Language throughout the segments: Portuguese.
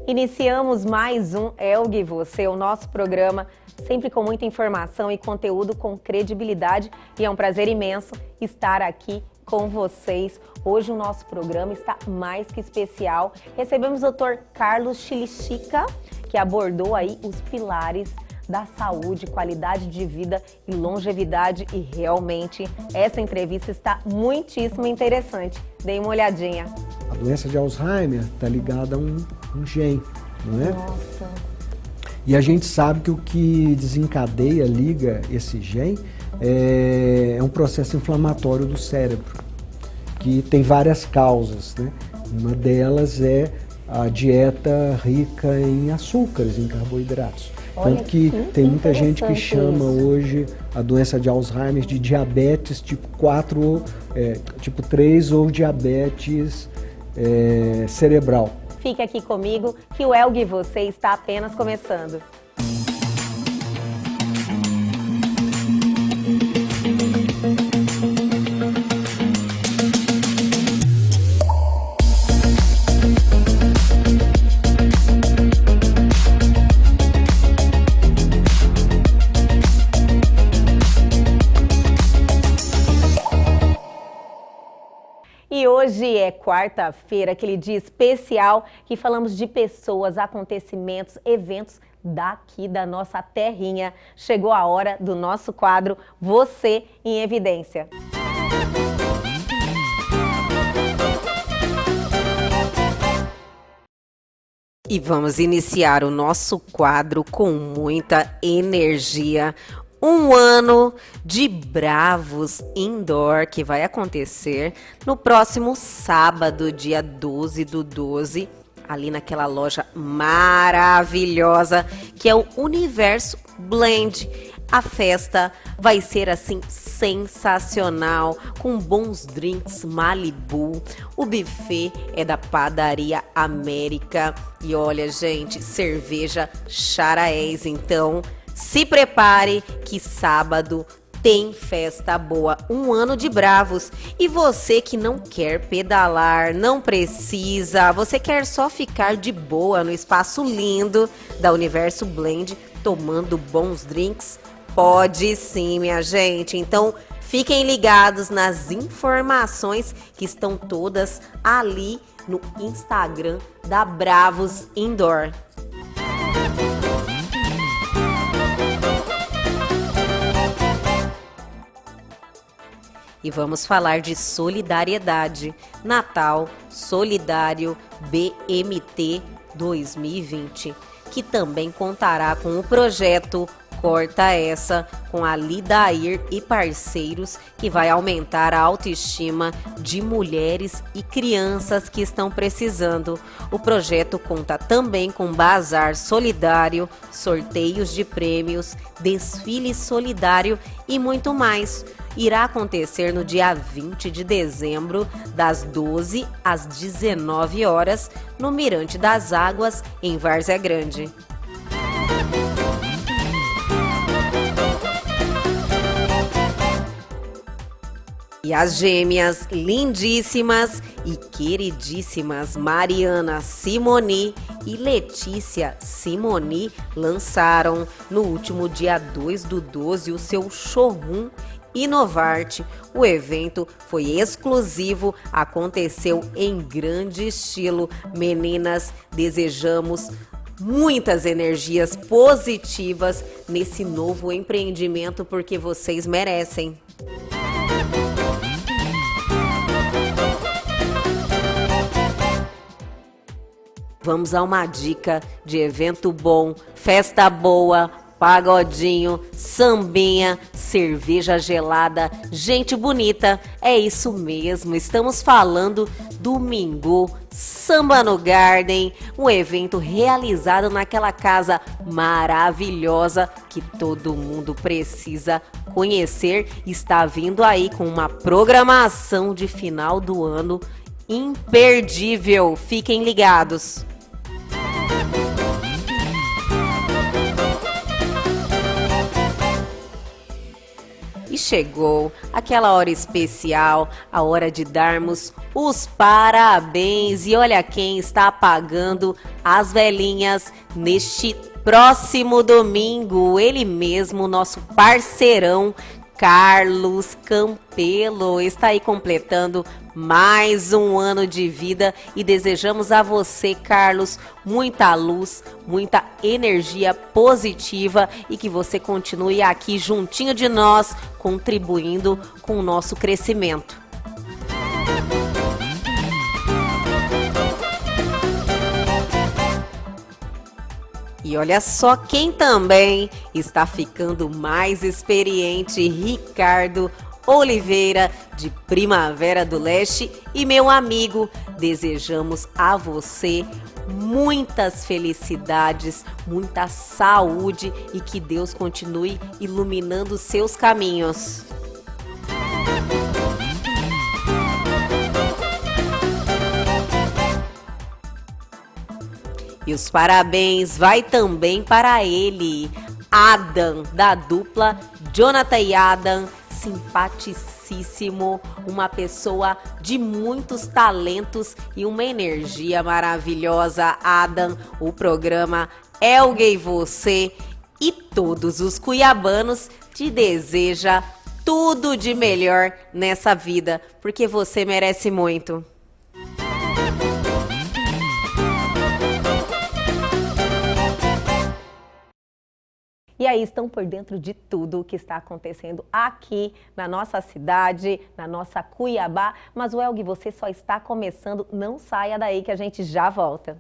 Iniciamos mais um Elgue Você, o nosso programa, sempre com muita informação e conteúdo com credibilidade. E é um prazer imenso estar aqui com vocês. Hoje o nosso programa está mais que especial. Recebemos o Dr. Carlos Chilichica, que abordou aí os pilares da saúde, qualidade de vida e longevidade. E realmente essa entrevista está muitíssimo interessante. Dê uma olhadinha. A doença de Alzheimer está ligada a um gene, não é? Nossa. E a gente sabe que o que desencadeia, liga esse gene é um processo inflamatório do cérebro, que tem várias causas, né? Uma delas é a dieta rica em açúcares, em carboidratos. Olha, tanto que tem muita gente que chama isso hoje a doença de Alzheimer de diabetes tipo 4, tipo 3 ou diabetes cerebral. Fique aqui comigo que o Elgue Você está apenas começando. E hoje é quarta-feira, aquele dia especial que falamos de pessoas, acontecimentos, eventos daqui da nossa terrinha. Chegou a hora do nosso quadro Você em Evidência. E vamos iniciar o nosso quadro com muita energia. Um ano de Bravos Indoor, que vai acontecer no próximo sábado, dia 12/12, ali naquela loja maravilhosa que é o Universo Blend. A festa vai ser assim sensacional, com bons drinks Malibu. O buffet é da Padaria América e olha, gente, cerveja Charaés. Então se prepare que sábado tem festa boa, um ano de Bravos. E você que não quer pedalar, não precisa, você quer só ficar de boa no espaço lindo da Universo Blend, tomando bons drinks, pode sim, minha gente. Então fiquem ligados nas informações que estão todas ali no Instagram da Bravos Indoor. E vamos falar de solidariedade. Natal Solidário BMT 2020, que também contará com o projeto Corta Essa, com a Lidair e parceiros, que vai aumentar a autoestima de mulheres e crianças que estão precisando. O projeto conta também com bazar solidário, sorteios de prêmios, desfile solidário e muito mais. Irá acontecer no dia 20 de dezembro, das 12 às 19 horas, no Mirante das Águas, em Várzea Grande. E as gêmeas lindíssimas e queridíssimas Mariana Simoni e Letícia Simoni lançaram no último dia 2/12 o seu showroom Inovarte. O evento foi exclusivo, aconteceu em grande estilo. Meninas, desejamos muitas energias positivas nesse novo empreendimento, porque vocês merecem. Vamos a uma dica de evento bom, festa boa, pagodinho, sambinha, cerveja gelada, gente bonita. É isso mesmo, estamos falando do Mingu Samba no Garden, um evento realizado naquela casa maravilhosa que todo mundo precisa conhecer. Está vindo aí com uma programação de final do ano imperdível. Fiquem ligados. E chegou aquela hora especial, a hora de darmos os parabéns. E olha quem está apagando as velhinhas neste próximo domingo. Ele mesmo, nosso parceirão, Carlos Campelo, está aí completando mais um ano de vida e desejamos a você, Carlos, muita luz, muita energia positiva e que você continue aqui juntinho de nós, contribuindo com o nosso crescimento. E olha só quem também está ficando mais experiente, Ricardo Oliveira, de Primavera do Leste. E meu amigo, desejamos a você muitas felicidades, muita saúde e que Deus continue iluminando seus caminhos. E os parabéns vai também para ele, Adam, da dupla Jonathan e Adam, simpaticíssimo, uma pessoa de muitos talentos e uma energia maravilhosa. Adam, o programa Elga e Você e todos os cuiabanos te deseja tudo de melhor nessa vida, porque você merece muito. E aí estão por dentro de tudo o que está acontecendo aqui na nossa cidade, na nossa Cuiabá. Mas o Elga, você só está começando, não saia daí que a gente já volta.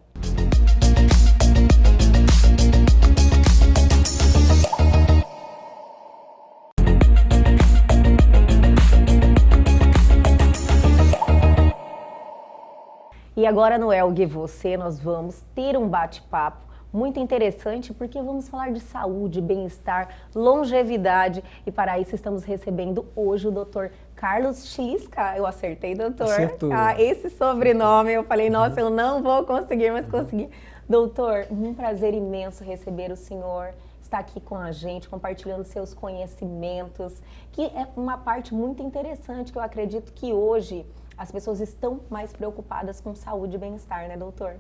E agora no Elga e Você nós vamos ter um bate-papo muito interessante, porque vamos falar de saúde, bem-estar, longevidade. E para isso estamos recebendo hoje o Dr. Carlos Schliska. Eu acertei, doutor? Acertou. Esse sobrenome, eu falei, nossa, eu não vou conseguir, mas consegui. Doutor, um prazer imenso receber o senhor, estar aqui com a gente, compartilhando seus conhecimentos, que é uma parte muito interessante, que eu acredito que hoje as pessoas estão mais preocupadas com saúde e bem-estar, né, doutor?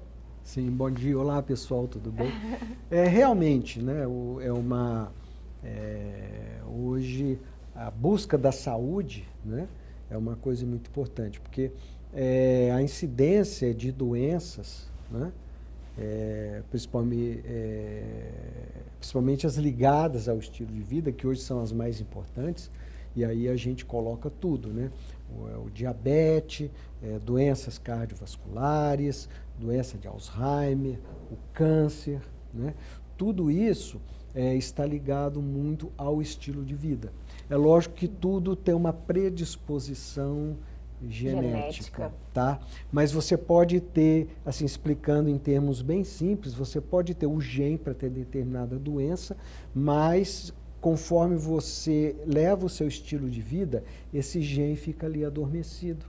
Sim, bom dia. Olá, pessoal, tudo bem? Realmente, né, hoje a busca da saúde, né, é uma coisa muito importante, porque a incidência de doenças, né, principalmente as ligadas ao estilo de vida, que hoje são as mais importantes, e aí a gente coloca tudo, né? O diabetes, doenças cardiovasculares, doença de Alzheimer, o câncer, né? Tudo isso está ligado muito ao estilo de vida. É lógico que tudo tem uma predisposição genética, tá? Mas você pode ter, assim, explicando em termos bem simples, você pode ter o gene para ter determinada doença, mas conforme você leva o seu estilo de vida, esse gene fica ali adormecido.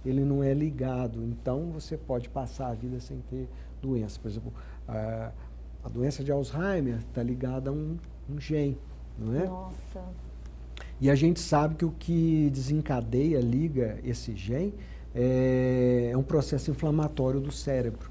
Ele não é ligado, então você pode passar a vida sem ter doença. Por exemplo, a doença de Alzheimer está ligada a um gene, não é? Nossa. E a gente sabe que o que desencadeia, liga esse gene, é um processo inflamatório do cérebro,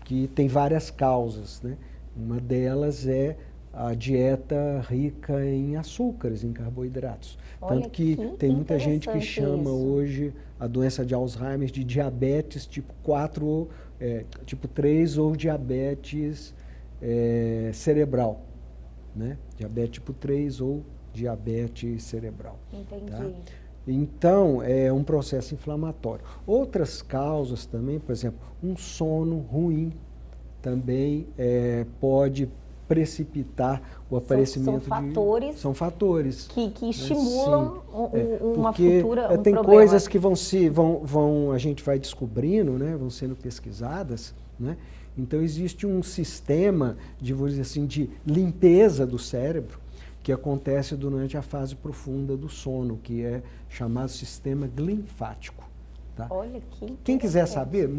que tem várias causas, né? Uma delas é a dieta rica em açúcares, em carboidratos. Olha, tanto que tem muita gente que chama isso hoje a doença de Alzheimer de diabetes tipo 4, tipo 3 ou diabetes cerebral, né? Diabetes tipo 3 ou diabetes cerebral. Entendi. Tá? Então, é um processo inflamatório. Outras causas também, por exemplo, um sono ruim também pode precipitar o aparecimento são fatores que estimulam uma futura tem problema. coisas que a gente vai descobrindo, né, vão sendo pesquisadas, né? Então existe um sistema de, vou dizer assim, de limpeza do cérebro que acontece durante a fase profunda do sono, que é chamado sistema linfático. Tá? Olha que Quem quiser saber,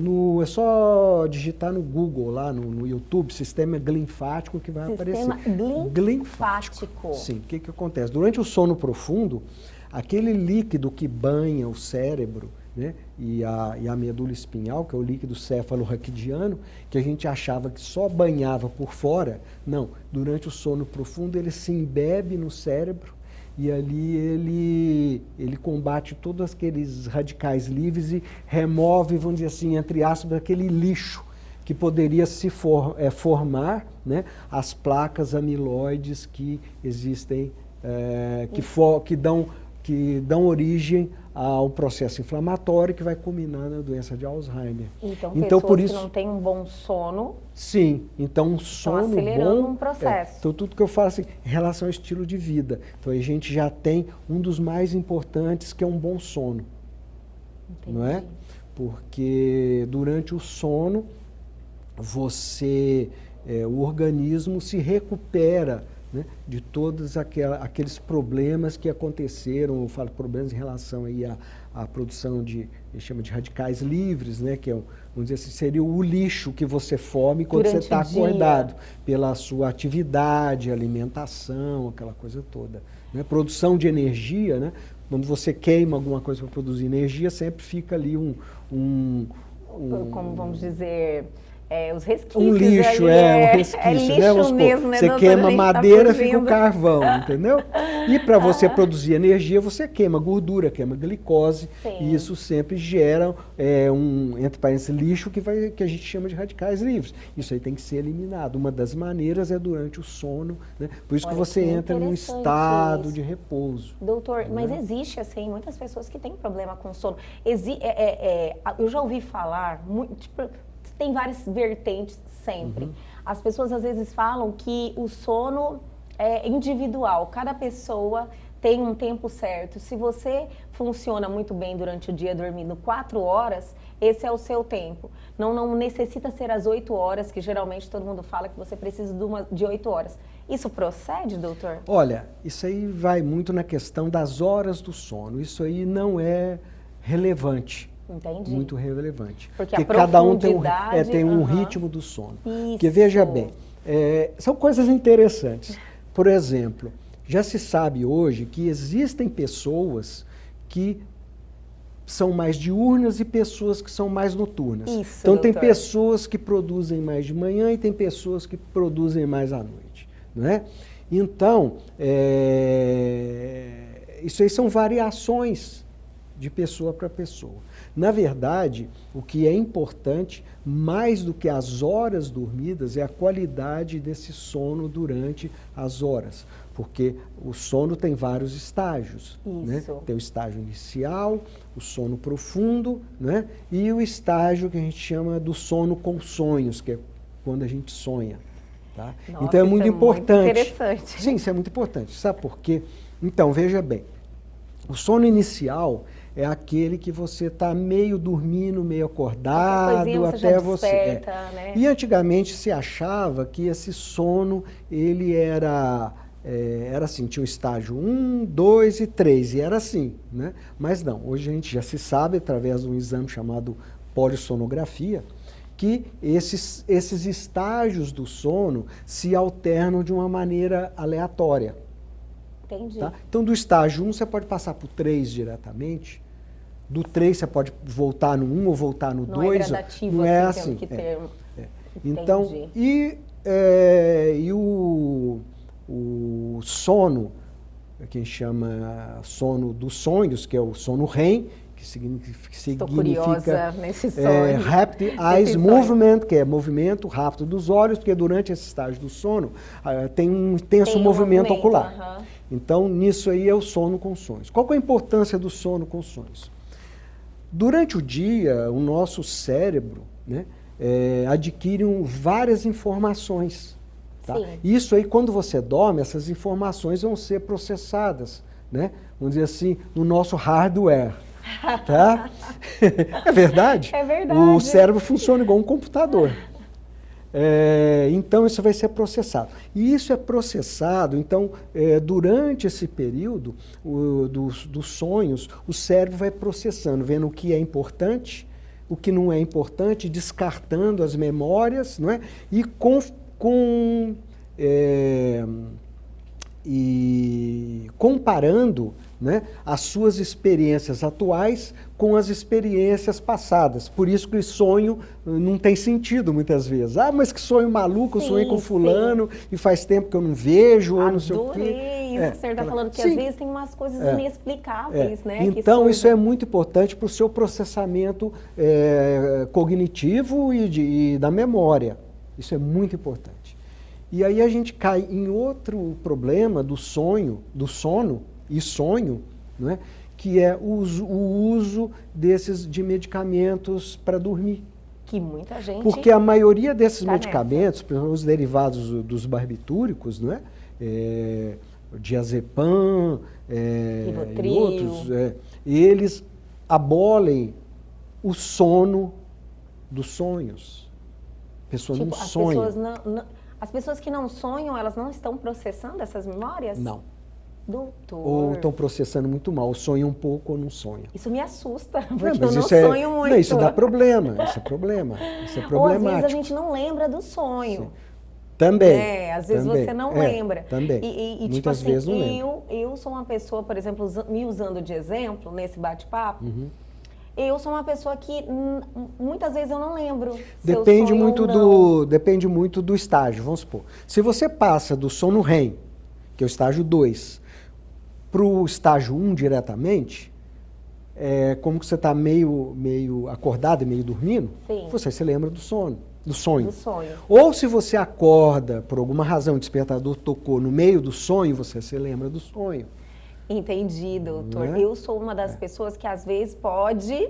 é só digitar no Google, lá no YouTube, sistema linfático, que vai aparecer. Sistema linfático. Sim, o que acontece? Durante o sono profundo, aquele líquido que banha o cérebro, né, e a medula espinhal, que é o líquido céfalo-raquidiano, que a gente achava que só banhava por fora, não. Durante o sono profundo, ele se embebe no cérebro, e ali ele combate todos aqueles radicais livres e remove, vamos dizer assim, entre aspas, aquele lixo que poderia se formar, né, as placas amiloides que existem, que dão origem ao processo inflamatório que vai culminar na doença de Alzheimer. Então pessoas por isso, que não têm um bom sono... Sim, então um sono acelerando bom... um processo. Então tudo que eu falo assim, em relação ao estilo de vida. Então a gente já tem um dos mais importantes, que é um bom sono. Entendi. Não é? Porque durante o sono, o organismo se recupera, né, de todos aqueles problemas que aconteceram. Eu falo problemas em relação aí à produção ele chama de radicais livres, né, que vamos dizer assim, seria o lixo que você forma quando você está acordado, pela sua atividade, alimentação, aquela coisa toda. Né? Produção de energia, né? Quando você queima alguma coisa para produzir energia, sempre fica ali como vamos dizer... os resquícios. Um lixo, um resquício, lixo, né? Vamos supor, mesmo, né, você doutora? queima madeira, fica o fugindo. carvão, entendeu? E para você produzir energia, você queima gordura, queima glicose, Sim. e isso sempre gera entre parênteses, lixo que a gente chama de radicais livres. Isso aí tem que ser eliminado. Uma das maneiras é durante o sono, né? Por isso que você entra num estado de repouso. Doutor, né? mas existe, assim, muitas pessoas que têm problema com sono. Eu já ouvi falar, tem várias vertentes sempre. Uhum. As pessoas às vezes falam que o sono é individual, cada pessoa tem um tempo certo. Se você funciona muito bem durante o dia dormindo 4 horas, esse é o seu tempo. Não necessita ser às 8 horas, que geralmente todo mundo fala que você precisa de 8 horas. Isso procede, doutor? Olha, isso aí vai muito na questão das horas do sono. Isso aí não é relevante. Entendi. Muito relevante. Porque cada um tem um uhum. ritmo do sono. Isso. Porque veja bem, são coisas interessantes. Por exemplo, já se sabe hoje que existem pessoas que são mais diurnas e pessoas que são mais noturnas. Isso, então doutor. tem pessoas que produzem mais de manhã e tem pessoas que produzem mais à noite, não é? Então, isso aí são variações de pessoa para pessoa. Na verdade, o que é importante, mais do que as horas dormidas, é a qualidade desse sono durante as horas. Porque o sono tem vários estágios. Né? Tem o estágio inicial, o sono profundo, né? E o estágio que a gente chama do sono com sonhos, que é quando a gente sonha. Tá? Nossa, então é muito importante. Muito interessante. Sim, isso é muito importante. Sabe por quê? Então, veja bem, o sono inicial é aquele que você está meio dormindo, meio acordado, até você. Desperta, né? E antigamente se achava que esse sono, ele era assim, tinha o estágio 1, 2 e 3, e era assim, né? Mas não, hoje a gente já se sabe, através de um exame chamado polissonografia, que esses estágios do sono se alternam de uma maneira aleatória. Entendi. Tá? Então, do estágio 1, você pode passar para o 3 diretamente. Do 3, você pode voltar no 1 ou voltar no 2. Não é gradativo, não é assim, assim. que ter... Então, e o sono, que a gente chama sono dos sonhos, que é o sono REM, que significa Estou curiosa nesse sonho. Rapid Eyes Movement, que é movimento rápido dos olhos, porque durante esse estágio do sono tem um intenso movimento ocular. Então, nisso aí é o sono com sonhos. Qual que é a importância do sono com sonhos? Durante o dia, o nosso cérebro, né, adquire várias informações. Tá? Isso aí, quando você dorme, essas informações vão ser processadas, né? Vamos dizer assim, no nosso hardware. Tá? É verdade? É verdade. O cérebro funciona igual um computador. Então, isso vai ser processado. E isso é processado, então, durante esse período dos sonhos, o cérebro vai processando, vendo o que é importante, o que não é importante, descartando as memórias, não é? E comparando, né, as suas experiências atuais com as experiências passadas. Por isso que o sonho não tem sentido muitas vezes. Ah, mas que sonho maluco, eu sonhei com fulano e faz tempo que eu não vejo, ou não sei o quê. Adorei isso que o senhor está falando, que sim. às vezes tem umas coisas inexplicáveis, né? Então, isso é muito importante para o seu processamento cognitivo e da memória. Isso é muito importante. E aí a gente cai em outro problema do sono e sonho, né, que é o uso de medicamentos para dormir. Que muita gente... Porque a maioria desses medicamentos, os derivados dos barbitúricos, não é? Diazepam e outros, eles abolem o sono dos sonhos. A pessoa não sonha. As pessoas que não sonham, elas não estão processando essas memórias? Não. Doutor. Ou estão processando muito mal, sonham um pouco ou não sonham. Isso me assusta, porque eu não sonho muito. Não, isso dá problema, isso é problema. Isso é problemático. Ou às vezes a gente não lembra do sonho. Sim. Também. Às vezes você não lembra. Também. E muitas tipo assim, vezes não lembra. Eu sou uma pessoa, por exemplo, me usando de exemplo nesse bate-papo, eu sou uma pessoa que muitas vezes eu não lembro. Depende muito do estágio, vamos supor. Se você passa do sono REM, que é o estágio 2, para o estágio 1 diretamente, como que você está meio acordado e meio dormindo, sim, você se lembra do sonho. Do sonho. Ou se você acorda, por alguma razão, o despertador tocou no meio do sonho, você se lembra do sonho. Entendi, doutor. Eu sou uma das pessoas que às vezes pode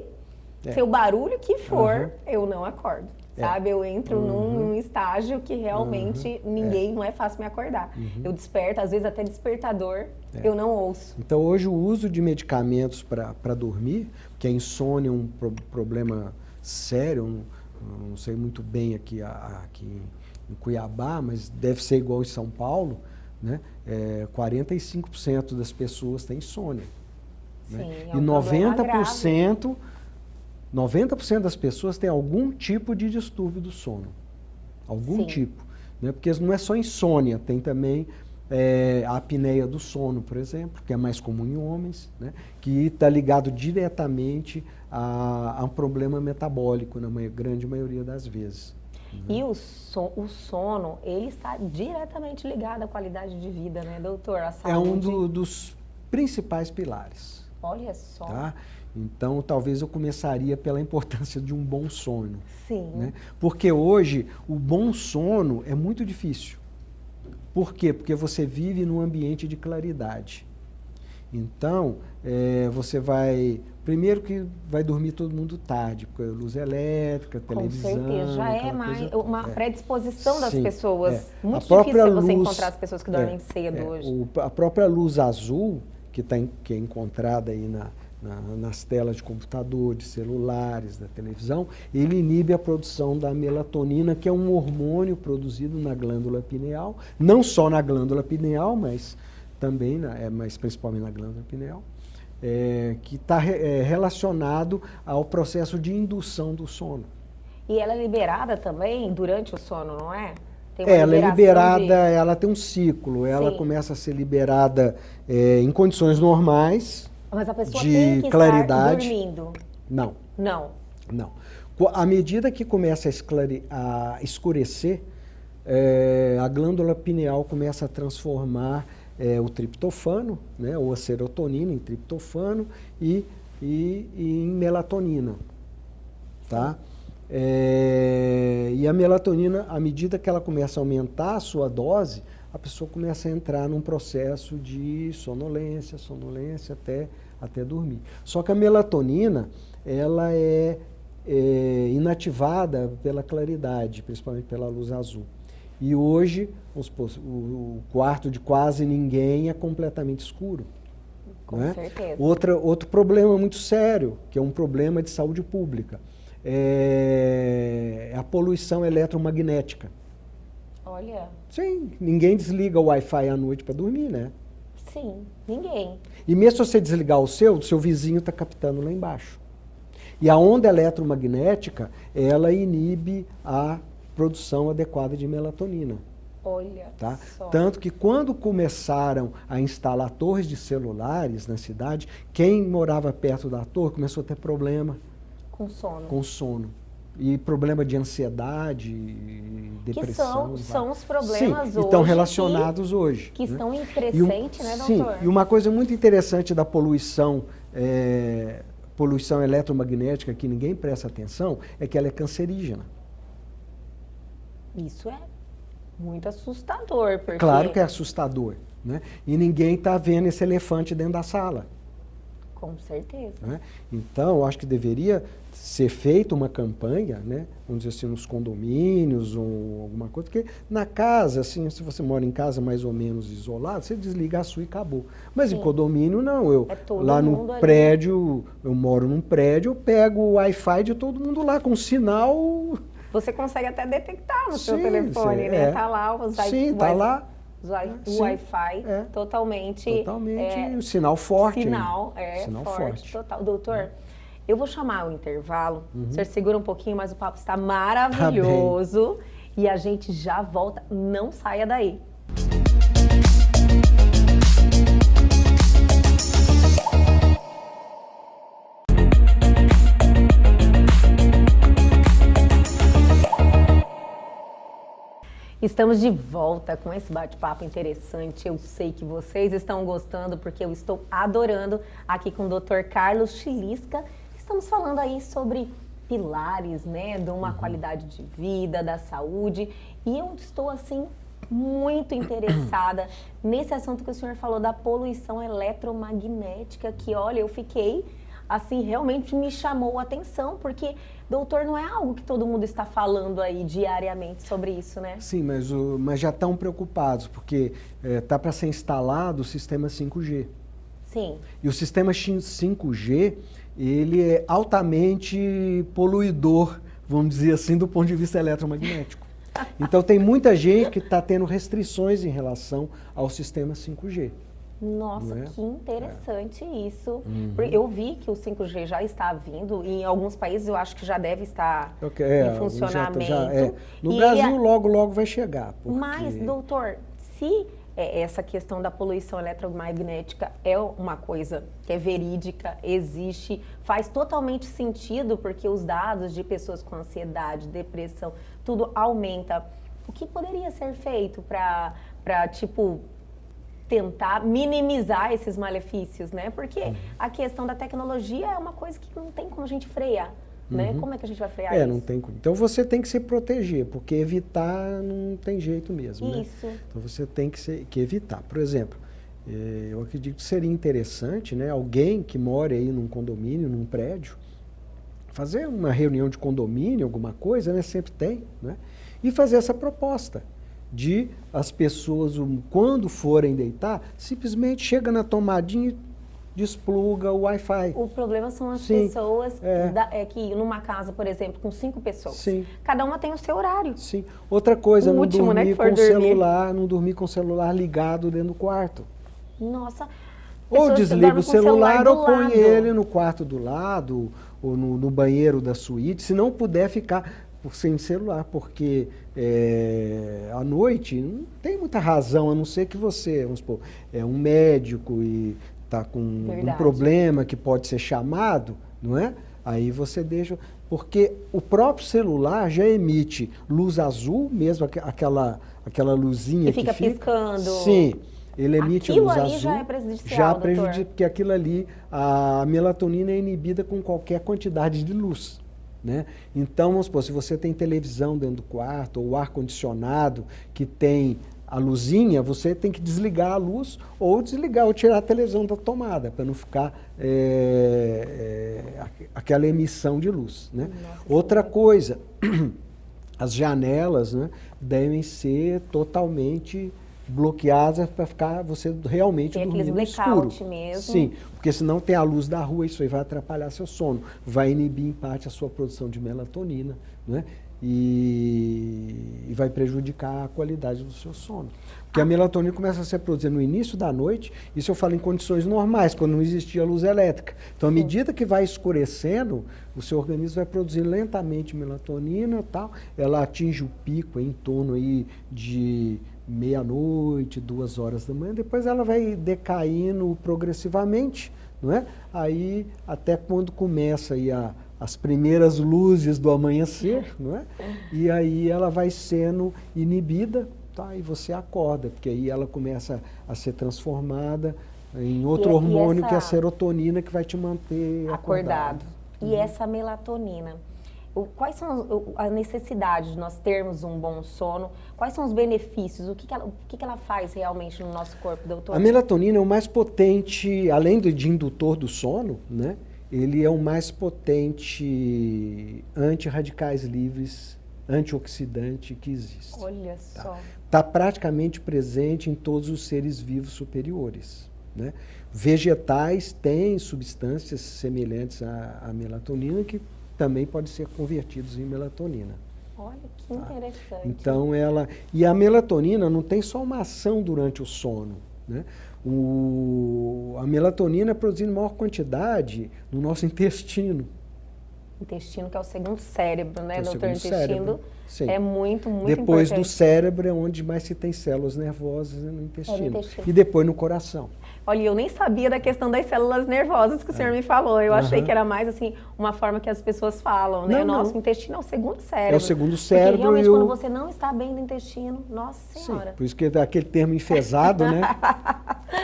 ser o barulho que for, eu não acordo. Sabe? Eu entro num estágio que realmente não é fácil me acordar. Eu desperto, às vezes até despertador, eu não ouço. Então hoje o uso de medicamentos para dormir, que a insônia é um problema sério, não sei muito bem aqui em Cuiabá, mas deve ser igual em São Paulo, né? 45% das pessoas têm insônia. Sim, né? E 90% das pessoas têm algum tipo de distúrbio do sono. Algum tipo. Né? Porque não é só insônia, tem também a apneia do sono, por exemplo, que é mais comum em homens, né? Que está ligado diretamente a um problema metabólico, na grande maioria das vezes. E o sono, ele está diretamente ligado à qualidade de vida, né, doutor? A saúde. É um dos principais pilares. Olha só. Tá? Então, talvez eu começaria pela importância de um bom sono. Sim. Né? Porque hoje, o bom sono é muito difícil. Por quê? Porque você vive num ambiente de claridade. Então, você vai... Primeiro que vai dormir todo mundo tarde, porque luz elétrica, televisão... Com certeza, já é uma predisposição das pessoas. Muito difícil você encontrar as pessoas que dormem cedo hoje. A própria luz azul, que é encontrada aí nas telas de computador, de celulares, da televisão, ele inibe a produção da melatonina, que é um hormônio produzido na glândula pineal, não só na glândula pineal, mas também, mas principalmente na glândula pineal, que está relacionado ao processo de indução do sono. E ela é liberada também durante o sono, não é? Ela é liberada, ela tem um ciclo, ela começa a ser liberada em condições normais. Mas a pessoa de tem que claridade. estar dormindo? Não. Não. À medida que começa a escurecer, a glândula pineal começa a transformar o triptofano, né, ou a serotonina em triptofano e em melatonina. Tá? E a melatonina, à medida que ela começa a aumentar a sua dose, a pessoa começa a entrar num processo de sonolência até dormir. Só que a melatonina, ela é inativada pela claridade, principalmente pela luz azul. E hoje, vamos supor, o quarto de quase ninguém é completamente escuro. Com certeza. Outro problema muito sério, que é um problema de saúde pública, é a poluição eletromagnética. Olha, Sim, ninguém desliga o Wi-Fi à noite para dormir, né? sim, ninguém. E mesmo se você desligar o seu vizinho está captando lá embaixo. E a onda eletromagnética, ela inibe a produção adequada de melatonina. Olha Tá? só. Tanto que quando começaram a instalar torres de celulares na cidade, quem morava perto da torre começou a ter problema Com sono. com sono. E problema de ansiedade, Que depressão. são os problemas Sim, estão hoje relacionados hoje. que né? estão em E crescente, né, sim, doutor? e uma coisa muito interessante da poluição, poluição eletromagnética, que ninguém presta atenção, é que ela é cancerígena. Isso é muito assustador, porque... Claro que é assustador, né? E ninguém está vendo esse elefante dentro da sala. Com certeza. Né? Então, eu acho que deveria ser feita uma campanha, né? Vamos dizer assim, nos condomínios ou alguma coisa, porque na casa, assim, se você mora em casa mais ou menos isolado, você desliga a sua e acabou. Mas Sim. em condomínio, não. Eu, É todo lá mundo no ali. prédio, eu moro num prédio, eu pego o Wi-Fi de todo mundo lá, com sinal... Você consegue até detectar no seu Sim, telefone, sim, né? é. Tá lá os Sim, tá lá. O Sim, Wi-Fi é. totalmente... Um sinal forte. Sinal, Sinal forte, total. Doutor, eu vou chamar o intervalo. O senhor segura um pouquinho, mas o papo está maravilhoso. E a gente já volta. Não saia daí. Estamos de volta com esse bate-papo interessante. Eu sei que vocês estão gostando, porque eu estou adorando aqui com o Dr. Carlos Chilisca. Estamos falando aí sobre pilares, né, de uma qualidade de vida, da saúde. E eu estou, assim, muito interessada nesse assunto que o senhor falou da poluição eletromagnética, que, olha, eu fiquei... assim, realmente me chamou a atenção, porque, doutor, não é algo que todo mundo está falando aí diariamente sobre isso, né? Sim, mas já estão preocupados, porque está para ser instalado o sistema 5G. Sim. E o sistema 5G, ele é altamente poluidor, vamos dizer assim, do ponto de vista eletromagnético. Então, tem muita gente que está tendo restrições em relação ao sistema 5G. Nossa, Não é? que interessante isso. Eu vi que o 5G já está vindo, e em alguns países eu acho que já deve estar em funcionamento. No Brasil, logo, logo vai chegar. Mas, doutor, se essa questão da poluição eletromagnética é uma coisa que é verídica, existe, faz totalmente sentido, porque os dados de pessoas com ansiedade, depressão, tudo aumenta. O que poderia ser feito para tipo... tentar minimizar esses malefícios, né? Porque a questão da tecnologia é uma coisa que não tem como a gente frear, né? Como é que a gente vai frear isso? Não tem como. Então você tem que se proteger, porque evitar não tem jeito mesmo, Isso. né? Então você tem que evitar. Por exemplo, eu acredito que seria interessante, né? Alguém que mora aí num condomínio, num prédio, fazer uma reunião de condomínio, alguma coisa, né? Sempre tem, né? E fazer essa proposta de as pessoas, quando forem deitar, simplesmente chega na tomadinha e despluga o Wi-Fi. O problema são as Sim, pessoas que numa casa, por exemplo, com 5 pessoas, Sim. cada uma tem o seu horário. Sim. Outra coisa, O não último, né, dormir que for com o dormir. celular, não dormir com o celular ligado dentro do quarto. Nossa. Ou pessoas desliga dormem o com celular do ou põe lado. ele no quarto do lado ou no banheiro da suíte, se não puder ficar sem celular, porque à noite não tem muita razão, a não ser que você, vamos supor, é um médico e está com um Verdade. problema que pode ser chamado, não é? Aí você deixa... Porque o próprio celular já emite luz azul, mesmo aquela luzinha Que fica piscando. Sim, ele emite Aquilo luz ali azul. já é prejudicial, Já doutor. prejudica, porque aquilo ali, a melatonina é inibida com qualquer quantidade de luz. Né? Então, vamos supor, se você tem televisão dentro do quarto, ou ar-condicionado que tem a luzinha, você tem que desligar a luz ou desligar ou tirar a televisão da tomada, para não ficar aquela emissão de luz. Né? Nossa, Outra coisa, as janelas, né, devem ser totalmente bloqueadas para ficar você realmente Tem dormindo aqueles no escuro. blackout mesmo. Sim, porque senão tem a luz da rua, isso aí vai atrapalhar seu sono, vai inibir em parte a sua produção de melatonina, né? e vai prejudicar a qualidade do seu sono. Porque a melatonina começa a ser produzida no início da noite, isso eu falo em condições normais, quando não existia luz elétrica. Então, à medida que vai escurecendo, o seu organismo vai produzir lentamente melatonina, tal, ela atinge o pico em torno aí de meia-noite, 2 horas da manhã, depois ela vai decaindo progressivamente, não é? Aí, até quando começa aí as primeiras luzes do amanhecer, não é? E aí ela vai sendo inibida, tá? E você acorda, porque aí ela começa a ser transformada em outro hormônio, que é a serotonina, que vai te manter acordado. E essa melatonina, quais são a necessidade de nós termos um bom sono? Quais são os benefícios? O que ela faz realmente no nosso corpo, doutor? A melatonina é o mais potente, além de indutor do sono, né? Ele é o mais potente anti-radicais livres, antioxidante que existe. Olha só. Está praticamente presente em todos os seres vivos superiores, né? Vegetais têm substâncias semelhantes à melatonina que também podem ser convertidos em melatonina. Olha que interessante. Então e a melatonina não tem só uma ação durante o sono, né? A melatonina é produzida em maior quantidade no nosso intestino. Intestino, que é o segundo cérebro, né, doutor? O intestino é muito depois importante. do cérebro é onde mais se tem células nervosas, no intestino. No intestino. E depois no coração. Olha, eu nem sabia da questão das células nervosas que o senhor me falou. Eu achei que era mais, assim, uma forma que as pessoas falam, né? Não, Nosso intestino é o segundo cérebro. É o segundo cérebro. Porque realmente quando você não está bem no intestino, nossa senhora. Sim, por isso que dá aquele termo enfesado, né?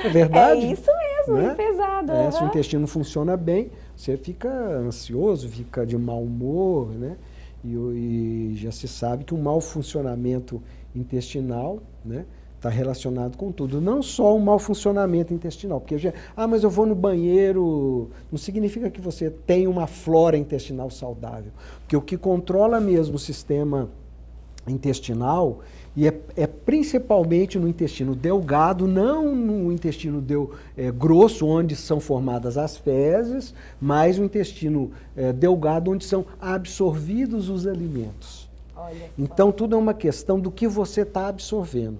É verdade. É isso mesmo, né? Enfesado. Se o intestino não funciona bem, você fica ansioso, fica de mau humor, né? E já se sabe que o mau funcionamento intestinal, né, está relacionado com tudo. Não só o mau funcionamento intestinal, porque mas eu vou no banheiro, não significa que você tem uma flora intestinal saudável. Porque o que controla mesmo o sistema intestinal e é principalmente no intestino delgado, não no intestino grosso, onde são formadas as fezes, mas no intestino delgado, onde são absorvidos os alimentos. Olha só. Então, tudo é uma questão do que você está absorvendo.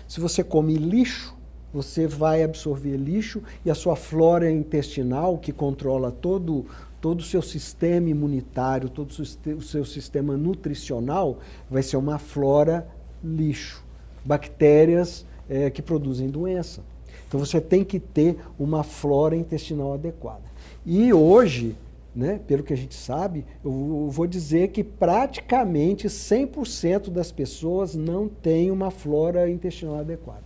Se você come lixo, você vai absorver lixo e a sua flora intestinal, que controla todo o seu sistema imunitário, todo o seu sistema nutricional, vai ser uma flora lixo, bactérias que produzem doença. Então você tem que ter uma flora intestinal adequada. E hoje, né, pelo que a gente sabe, eu vou dizer que praticamente 100% das pessoas não têm uma flora intestinal adequada.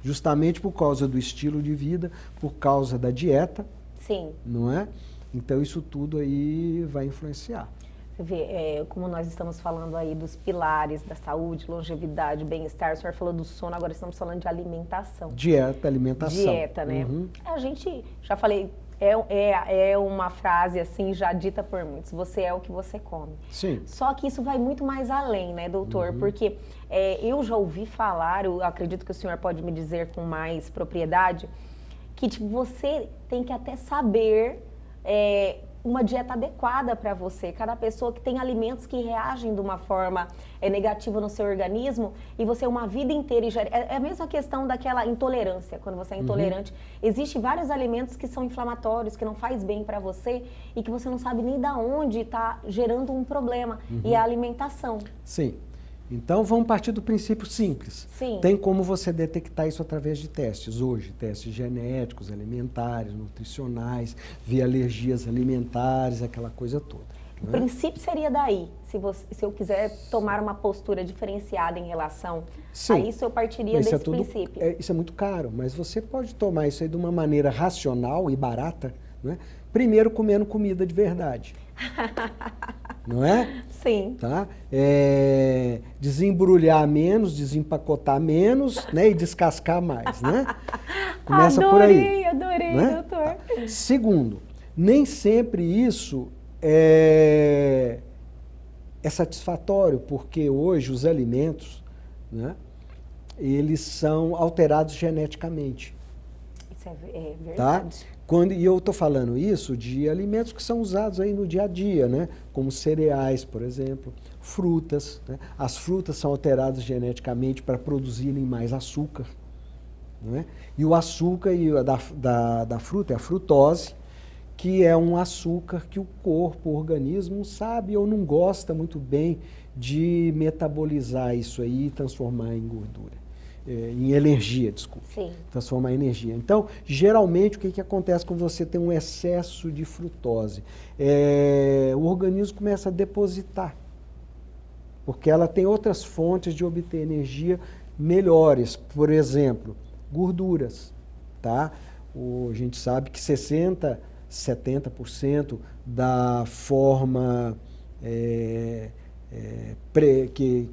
Justamente por causa do estilo de vida, por causa da dieta. Sim. Não é? Então isso tudo aí vai influenciar. Você vê, como nós estamos falando aí dos pilares da saúde, longevidade, bem-estar, o senhor falou do sono, agora estamos falando de alimentação. Dieta, alimentação. Dieta, né? Uhum. A gente, já falei, é uma frase assim, já dita por muitos, você é o que você come. Sim. Só que isso vai muito mais além, né, doutor? Uhum. Porque eu já ouvi falar, eu acredito que o senhor pode me dizer com mais propriedade, que tipo, você tem que até saber uma dieta adequada para você. Cada pessoa que tem alimentos que reagem de uma forma negativa no seu organismo e você uma vida inteira... É a mesma questão daquela intolerância, quando você é intolerante. Existem vários alimentos que são inflamatórios, que não faz bem para você e que você não sabe nem de onde está gerando um problema. E é a alimentação. Sim. Então, vamos partir do princípio simples. Sim. Tem como você detectar isso através de testes hoje, testes genéticos, alimentares, nutricionais, via alergias alimentares, aquela coisa toda. O princípio seria daí, se eu quiser tomar uma postura diferenciada em relação a isso, eu partiria desse princípio. Isso é muito caro, mas você pode tomar isso aí de uma maneira racional e barata, né? Primeiro comendo comida de verdade. Não é? Sim. Tá? Desembrulhar menos, desempacotar menos, né? E descascar mais, né? Começa por aí. Adorei, né? doutor. Segundo, nem sempre isso é satisfatório, porque hoje os alimentos, né? Eles são alterados geneticamente. Isso é verdade. Tá? E eu estou falando isso de alimentos que são usados aí no dia a dia, né? Como cereais, por exemplo, frutas, né? As frutas são alteradas geneticamente para produzirem mais açúcar, né? E o açúcar da fruta é a frutose, que é um açúcar que o corpo, o organismo sabe ou não gosta muito bem de metabolizar isso aí e transformar em gordura. Em energia, desculpe. Sim. Transformar em energia. Então, geralmente, o que acontece quando você tem um excesso de frutose? O organismo começa a depositar, porque ela tem outras fontes de obter energia melhores. Por exemplo, gorduras. Tá? A gente sabe que 70% da forma que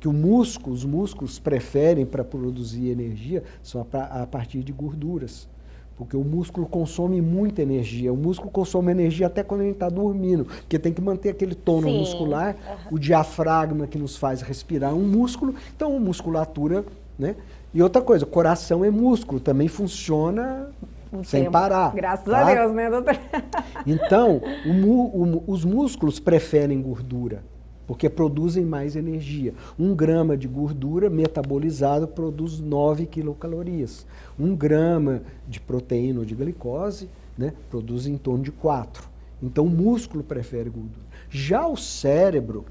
os músculos preferem para produzir energia são a partir de gorduras. Porque o músculo consome muita energia. O músculo consome energia até quando ele está dormindo, porque tem que manter aquele tono muscular, o diafragma que nos faz respirar, um músculo. Então, a musculatura, né? E outra coisa, coração é músculo, também funciona sem parar. Graças a Deus, né, doutor? Então, os músculos preferem gordura, porque produzem mais energia. 1 grama de gordura metabolizado produz 9 quilocalorias. 1 grama de proteína ou de glicose, né, produz em torno de 4. Então, o músculo prefere gordura. Já o cérebro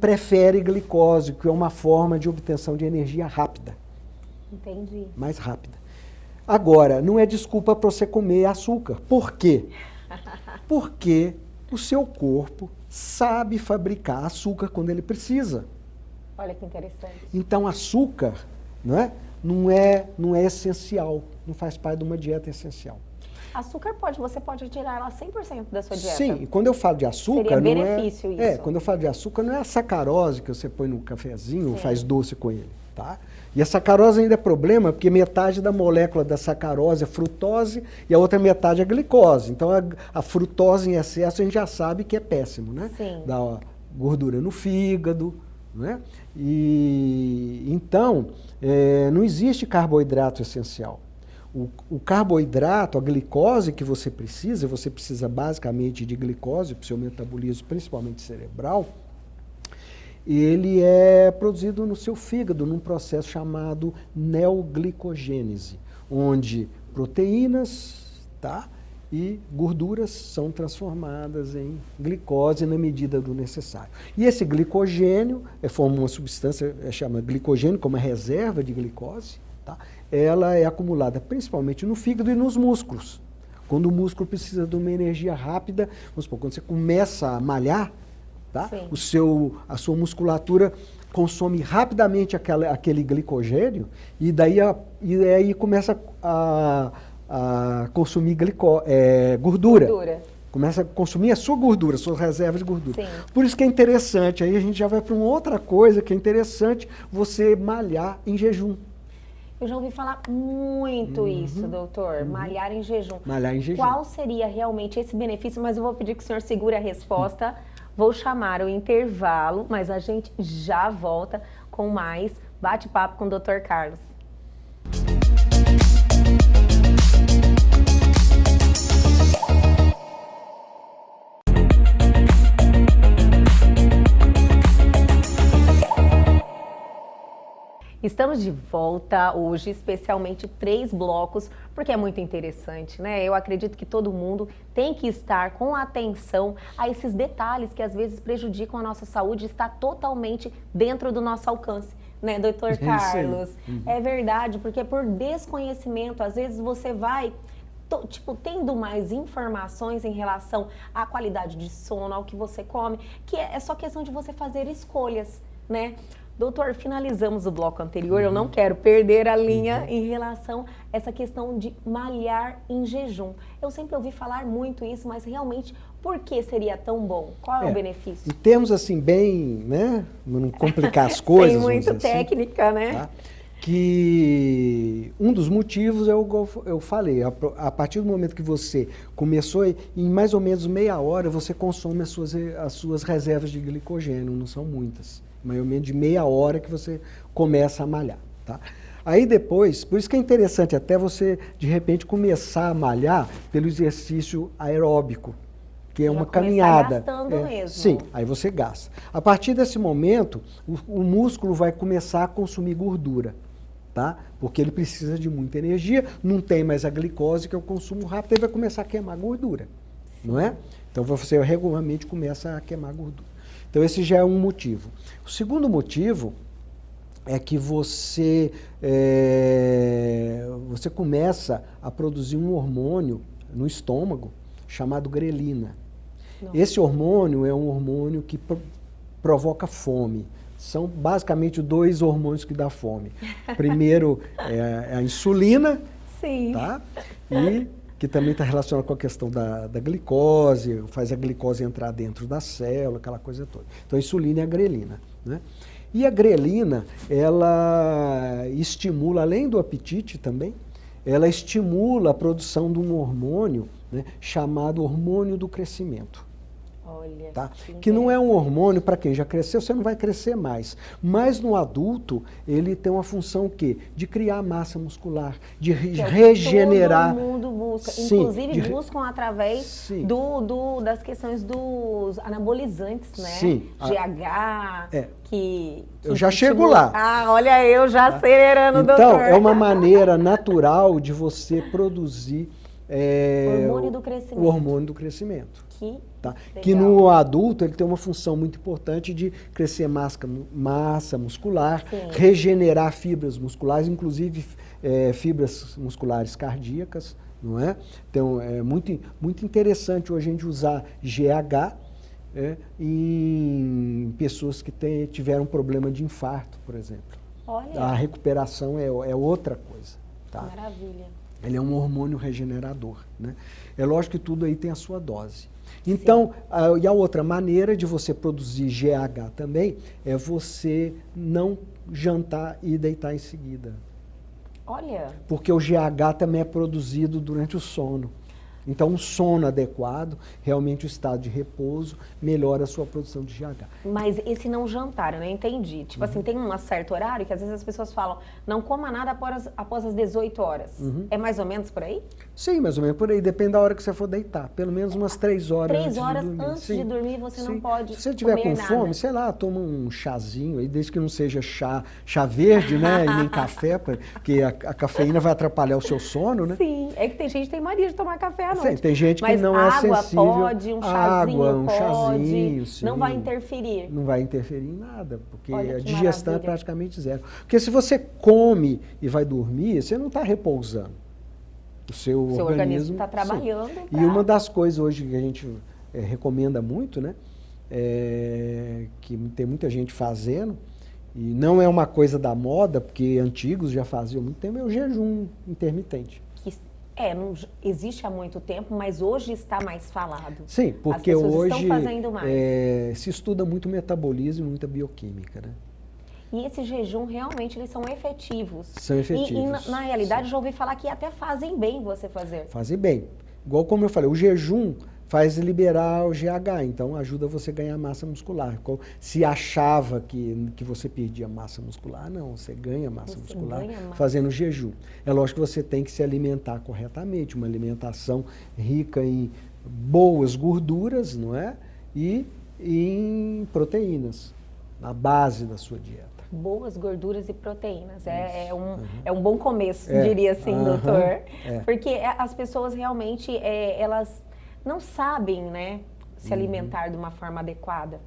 prefere glicose, que é uma forma de obtenção de energia rápida. Entendi. Mais rápida. Agora, não é desculpa para você comer açúcar. Por quê? Porque o seu corpo sabe fabricar açúcar quando ele precisa. Olha que interessante. Então, açúcar não é essencial, não faz parte de uma dieta essencial. Açúcar você pode tirar ela 100% da sua dieta. Sim, e quando eu falo de açúcar... Seria benefício isso. Quando eu falo de açúcar, não é a sacarose que você põe no cafezinho, faz doce com ele, tá? E a sacarose ainda é problema, porque metade da molécula da sacarose é frutose e a outra metade é glicose. Então, a frutose em excesso a gente já sabe que é péssimo, né? Sim. Dá gordura no fígado, né? E então, não existe carboidrato essencial. O carboidrato, a glicose que você precisa basicamente de glicose para o seu metabolismo, principalmente cerebral, ele é produzido no seu fígado num processo chamado neoglicogênese, onde proteínas, tá, e gorduras são transformadas em glicose na medida do necessário. E esse glicogênio forma uma substância chamada glicogênio, como a reserva de glicose, tá? Ela é acumulada principalmente no fígado e nos músculos. Quando o músculo precisa de uma energia rápida, vamos supor, quando você começa a malhar, tá? A sua musculatura consome rapidamente aquele glicogênio e aí começa a consumir gordura. Começa a consumir a sua gordura, suas reservas de gordura. Sim. Por isso que é interessante, aí a gente já vai para uma outra coisa que é interessante, você malhar em jejum. Eu já ouvi falar muito isso, doutor, malhar em jejum. Malhar em jejum. Qual seria realmente esse benefício? Mas eu vou pedir que o senhor segure a resposta. Vou chamar o intervalo, mas a gente já volta com mais bate-papo com o Dr. Carlos. Estamos de volta hoje, especialmente 3 blocos, porque é muito interessante, né? Eu acredito que todo mundo tem que estar com atenção a esses detalhes que às vezes prejudicam a nossa saúde, está totalmente dentro do nosso alcance, né, doutor Carlos? É verdade, porque por desconhecimento, às vezes você vai tendo mais informações em relação à qualidade de sono, ao que você come, que é só questão de você fazer escolhas, né? Doutor, finalizamos o bloco anterior, eu não quero perder a linha em relação a essa questão de malhar em jejum. Eu sempre ouvi falar muito isso, mas realmente, por que seria tão bom? Qual é o benefício? Em termos assim, bem, né, não complicar as coisas. Sem muito técnica, né? Tá? Que um dos motivos é o que eu falei, a partir do momento que você começou, em mais ou menos meia hora, você consome as suas reservas de glicogênio, não são muitas. Mais ou menos de meia hora que você começa a malhar, tá? Aí depois, por isso que é interessante até você, de repente, começar a malhar pelo exercício aeróbico, que é uma caminhada. Gastando mesmo. Sim, aí você gasta. A partir desse momento, o músculo vai começar a consumir gordura, tá? Porque ele precisa de muita energia, não tem mais a glicose, que é o consumo rápido, ele vai começar a queimar gordura, não é? Então você regularmente começa a queimar gordura. Então esse já é um motivo. O segundo motivo é que você começa a produzir um hormônio no estômago chamado grelina. Não. Esse hormônio é um hormônio que provoca fome. São basicamente 2 hormônios que dão fome. Primeiro é a insulina, sim, tá? E que também está relacionado com a questão da glicose, faz a glicose entrar dentro da célula, aquela coisa toda. Então a insulina e a grelina, né? E a grelina, ela estimula, além do apetite também, ela estimula a produção de um hormônio, né, chamado hormônio do crescimento. Olha, tá? Que não é um hormônio, para quem já cresceu, você não vai crescer mais. Mas no adulto, ele tem uma função o quê? De criar massa muscular, de regenerar. Todo mundo busca. Sim, inclusive buscam através das questões dos anabolizantes, né? Sim. GH, que eu já chego lá. Ah, olha eu já acelerando, então, doutor. É uma maneira natural de você produzir o hormônio do crescimento. Tá? Que no adulto ele tem uma função muito importante de crescer massa muscular, sim, regenerar fibras musculares, inclusive fibras musculares cardíacas, não é? Então é muito interessante hoje a gente usar GH em pessoas que tiveram problema de infarto, por exemplo. Olha. A recuperação é outra coisa. Tá? Maravilha. Ele é um hormônio regenerador, né? É lógico que tudo aí tem a sua dose. Então, e a outra maneira de você produzir GH também é você não jantar e deitar em seguida. Olha. Porque o GH também é produzido durante o sono. Então, um sono adequado, realmente o estado de repouso, melhora a sua produção de GH. Mas esse não jantar, eu não entendi. Tipo assim, tem um certo horário que às vezes as pessoas falam, não coma nada após as 18 horas. É mais ou menos por aí? Sim, mais ou menos por aí. Depende da hora que você for deitar. Pelo menos umas 3 horas 3 horas antes de dormir você não pode. Se você estiver com fome, sei lá, toma um chazinho aí, desde que não seja chá verde, né? E nem café, porque a cafeína vai atrapalhar o seu sono, né? Sim, é que tem gente que tem mania de tomar café à noite. Tem gente que não é sensível. Pode, um chazinho chazinho, sim. Não vai interferir. Não vai interferir em nada, porque a digestão é praticamente zero. Porque se você come e vai dormir, você não está repousando. O seu organismo está trabalhando. E uma das coisas hoje que a gente recomenda muito, né? Que tem muita gente fazendo, e não é uma coisa da moda, porque antigos já faziam há muito tempo, é o jejum intermitente. Não existe há muito tempo, mas hoje está mais falado. Sim, porque hoje estão fazendo mais. Se estuda muito metabolismo e muita bioquímica, né? E esse jejum, realmente, eles são efetivos. São efetivos. E na realidade, sim, já ouvi falar que até fazem bem você fazer. Fazem bem. Igual como eu falei, o jejum faz liberar o GH, então ajuda você a ganhar massa muscular. Se achava que você perdia massa muscular, não, você ganha massa muscular fazendo jejum. É lógico que você tem que se alimentar corretamente, uma alimentação rica em boas gorduras, não é? E em proteínas, na base da sua dieta. Boas gorduras e proteínas. É um bom começo, diria assim, doutor. Porque as pessoas realmente, elas não sabem, né, se alimentar de uma forma adequada.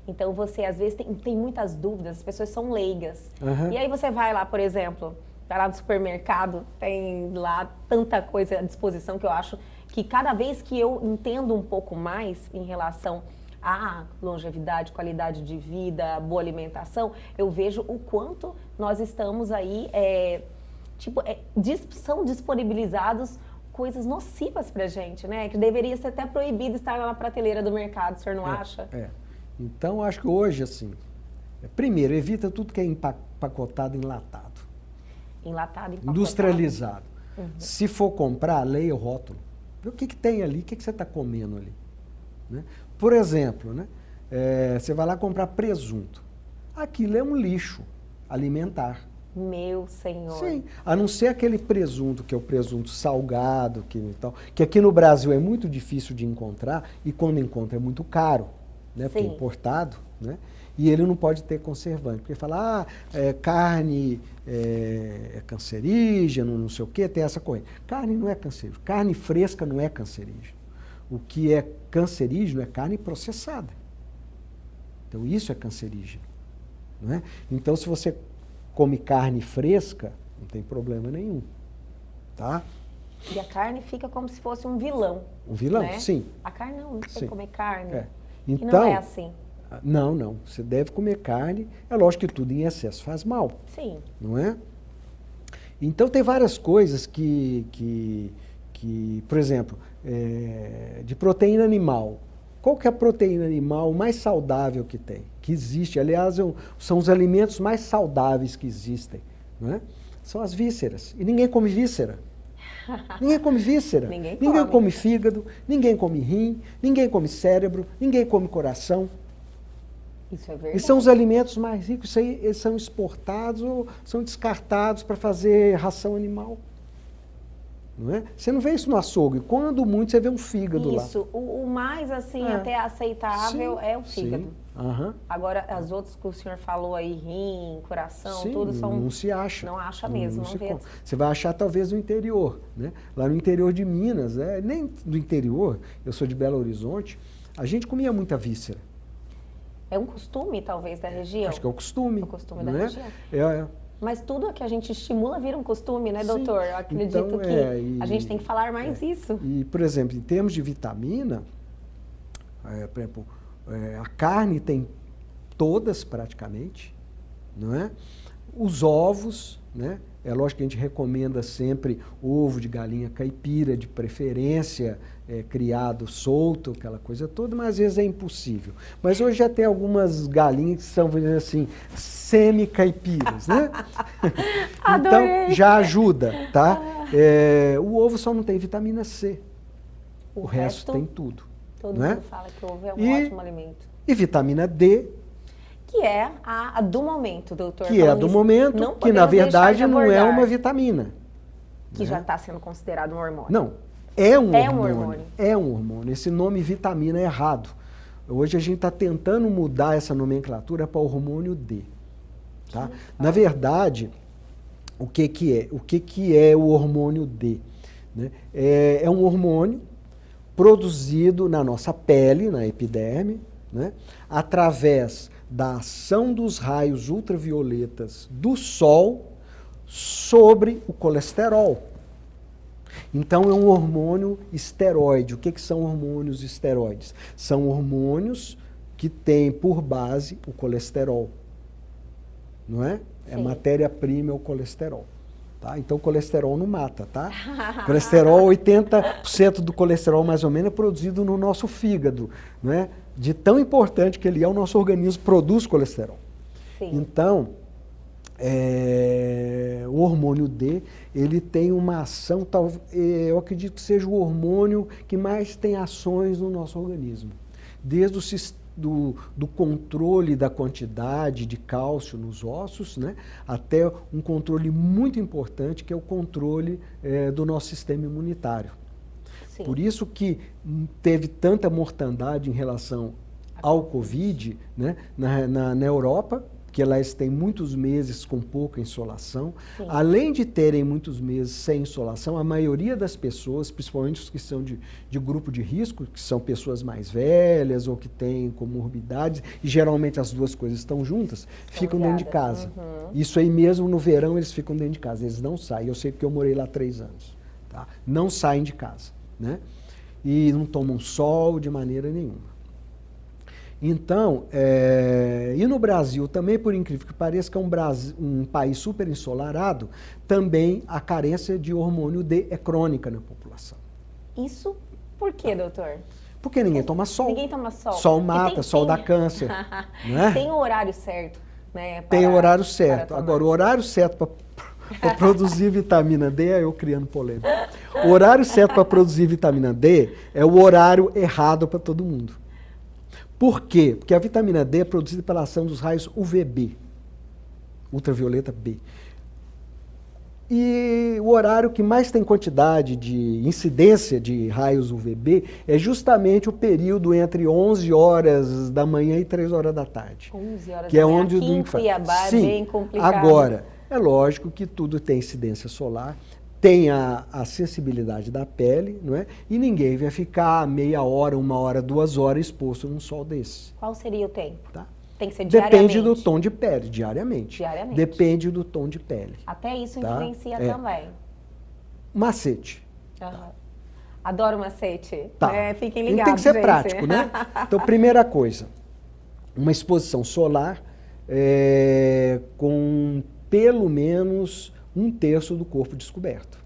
Então, você, às vezes, tem muitas dúvidas, as pessoas são leigas. E aí você vai lá, por exemplo, vai lá no supermercado, tem lá tanta coisa à disposição que eu acho que cada vez que eu entendo um pouco mais em relação à longevidade, qualidade de vida, boa alimentação, eu vejo o quanto nós estamos aí, são disponibilizados coisas nocivas pra gente, né? Que deveria ser até proibido estar na prateleira do mercado, o senhor não acha? Então, acho que hoje, assim, primeiro, evita tudo que é empacotado, enlatado. Empacotado. Industrializado. Se for comprar, leia o rótulo. Vê o que tem ali, o que você está comendo ali. Né? Por exemplo, né? Você vai lá comprar presunto. Aquilo é um lixo alimentar. Meu Senhor. Sim, a não ser aquele presunto, que é o presunto salgado, que aqui no Brasil é muito difícil de encontrar, e quando encontra é muito caro, né? Porque é importado, né? E ele não pode ter conservante, porque fala, carne é cancerígeno, não sei o quê, tem essa corrente. Carne não é cancerígeno, carne fresca não é cancerígeno. O que é cancerígeno é carne processada. Então isso é cancerígeno, não é? Então se você come carne fresca, não tem problema nenhum, tá? E a carne fica como se fosse um vilão. Um vilão, né? sim. A carne não tem Sim. que comer carne. É. Que Então, não é assim. Não. Você deve comer carne. É lógico que tudo em excesso faz mal, Sim. não é? Então tem várias coisas que por exemplo, de proteína animal. Qual que é a proteína animal mais saudável que tem? Que existe. Aliás, são os alimentos mais saudáveis que existem. Não é? São as vísceras. E ninguém come víscera. Ninguém come víscera. Ninguém come fígado, ninguém come rim, ninguém come cérebro, ninguém come coração. Isso é verdade. E são os alimentos mais ricos. Isso aí, eles são exportados ou são descartados para fazer ração animal. Não é? Você não vê isso no açougue. Quando muito, você vê um fígado lá. Isso. O mais, assim, até aceitável é o fígado. Sim. Uhum. Agora, as outras que o senhor falou aí, rim, coração, Sim, tudo são... não se acha. Não acha mesmo, não vê. Você vai achar talvez no interior, né? Lá no interior de Minas, nem do interior, eu sou de Belo Horizonte, a gente comia muita víscera. É um costume, talvez, da região? Acho que é o costume. O costume da não região. É. Mas tudo que a gente estimula vira um costume, né, Sim. doutor? Eu acredito Então, que a gente tem que falar mais isso. E, por exemplo, em termos de vitamina, por exemplo, a carne tem todas praticamente, não é? Os ovos, né? É lógico que a gente recomenda sempre ovo de galinha caipira, de preferência, criado solto, aquela coisa toda, mas às vezes é impossível. Mas hoje já tem algumas galinhas que são, vamos dizer assim, semi-caipiras, né? Então, já ajuda, tá? O ovo só não tem vitamina C. O resto tem tudo. Todo né? mundo fala que o ovo é um ótimo alimento. E vitamina D, que é a do momento, doutor. Que é a do momento, que na verdade não é uma vitamina. Que já está sendo considerado um hormônio. Não, é um hormônio. É um hormônio. Esse nome vitamina é errado. Hoje a gente está tentando mudar essa nomenclatura para hormônio D. Tá? Na verdade, o que é o hormônio D? Né? É um hormônio produzido na nossa pele, na epiderme, né? Através da ação dos raios ultravioletas do sol sobre o colesterol. Então é um hormônio esteroide. O que são hormônios esteroides? São hormônios que têm por base o colesterol. Não é? É matéria-prima, é o colesterol. Tá? Então o colesterol não mata, tá? Colesterol, 80% do colesterol mais ou menos é produzido no nosso fígado, não é? De tão importante que ele é, o nosso organismo produz colesterol. Sim. Então, o hormônio D, ele tem uma ação, eu acredito que seja o hormônio que mais tem ações no nosso organismo. Desde o do controle da quantidade de cálcio nos ossos, né, até um controle muito importante, que é o controle do nosso sistema imunitário. Sim. Por isso que teve tanta mortandade em relação ao Covid, né, na Europa, que lá eles têm muitos meses com pouca insolação. Sim. Além de terem muitos meses sem insolação, a maioria das pessoas, principalmente os que são de grupo de risco, que são pessoas mais velhas ou que têm comorbidades, e geralmente as duas coisas estão juntas, ficam dentro de casa. Uhum. Isso aí mesmo no verão eles ficam dentro de casa, eles não saem. Eu sei porque eu morei lá 3 anos. Tá? Não saem de casa, né? E não tomam sol de maneira nenhuma. Então, e no Brasil também, por incrível que pareça, que é um país super ensolarado, também a carência de hormônio D é crônica na população. Isso por quê, doutor? Porque ninguém toma sol. Ninguém toma sol. Sol mata, sol dá câncer. Né? Tem o horário certo, né? Tem o horário certo. Agora, o horário certo para produzir vitamina D, é eu criando polêmica. O horário certo para produzir vitamina D é o horário errado para todo mundo. Por quê? Porque a vitamina D é produzida pela ação dos raios UVB, ultravioleta B. E o horário que mais tem quantidade de incidência de raios UVB é justamente o período entre 11 horas da manhã e 3 horas da tarde. 11 horas que é da manhã. onde Aqui em Cuiabá é bem complicado. Agora, é lógico que tudo tem incidência solar, tem a sensibilidade da pele, não é? E ninguém vai ficar meia hora, 1 hora, 2 horas exposto num sol desse. Qual seria o tempo? Tá? Tem que ser diariamente? Depende do tom de pele, diariamente. Diariamente. Depende do tom de pele. Até isso Tá? influencia também. Macete. Adoro macete. Tá. Fiquem Ele ligados, tem que ser gente. prático, né? Então, primeira coisa, uma exposição solar com pelo menos 1/3 do corpo descoberto.